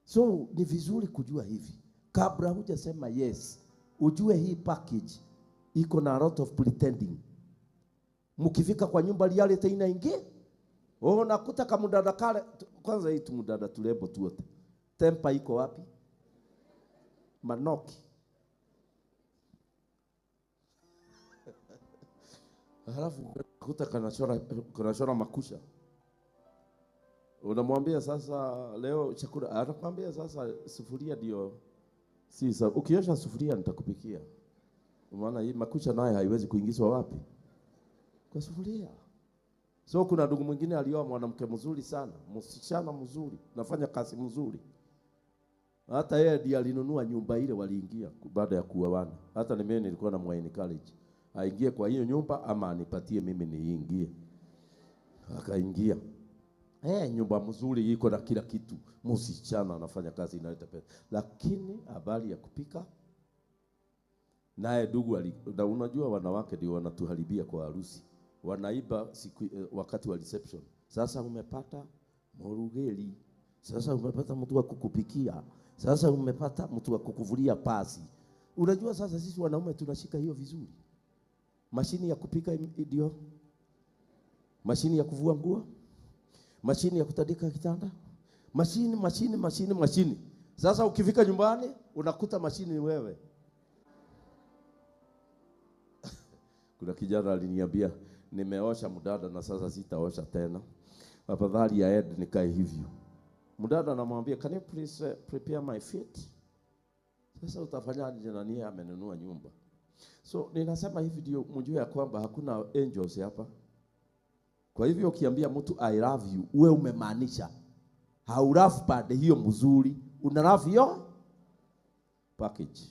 So ni vizuri kujua hivi kabla hujasema yes. Ujue hii package iko na a lot of pretending. Mkifika kwa nyumba reality inaingia. Nakuta kama mdada kale kwanza hii mdada tulebo tu wote. Tempa iko wapi? Manoki. Halafu kuta kanachora makusha. Unamwambia sasa leo chakula, anakuambia sasa sufuria ndio sasa ukiosha sufuria nitakupikia. Maana hii makucha naye haiwezi kuingizwa wapi? Kwa sufuria. So kuna ndugu mwingine alioa mwanamke mzuri sana, msichana mzuri, nafanya kazi mzuri. Hata yeye ndiye alinunua nyumba ile waliingia baada ya kuoana. Hata mimi nilikuwa na mwaini college. Aingie kwa hiyo nyumba ama anipatie mimi niingie. Akaingia. Nyumba mzuri iko na kila kitu. Msichana anafanya kazi inaleta pesa. Lakini habari ya kupika naye ndugu na unajua wanawake ndio wanatuharibia kwa harusi. Wanaiba wakati wa reception. Sasa umepata morugeli. Sasa umepata mtu wa kukupikia. Sasa umepata mtu wa kukuvulia pasi. Unajua sasa sisi wanaume tunashika hiyo vizuri. Mashini ya kupika ndio. Mashini ya kuvua nguo. Mashini ya kutandika kitanda. Mashini. Sasa ukifika nyumbani unakuta mashini ni wewe. Kuna kijana aliniambia nimeosha mdada na sasa sitaosha tena. Afadhali ya Ed nikae hivyo. Mdada anamwambia can you please prepare my feet? Sasa utafanyaje na nia amenunua nyumba. So ninasema hivi ndio mjue ya kwamba hakuna angels hapa. Kwa hivyo ukiambia mtu I love you, uwe umemaanisha. Haulafu pande hiyo mzuri, unalafu hiyo package.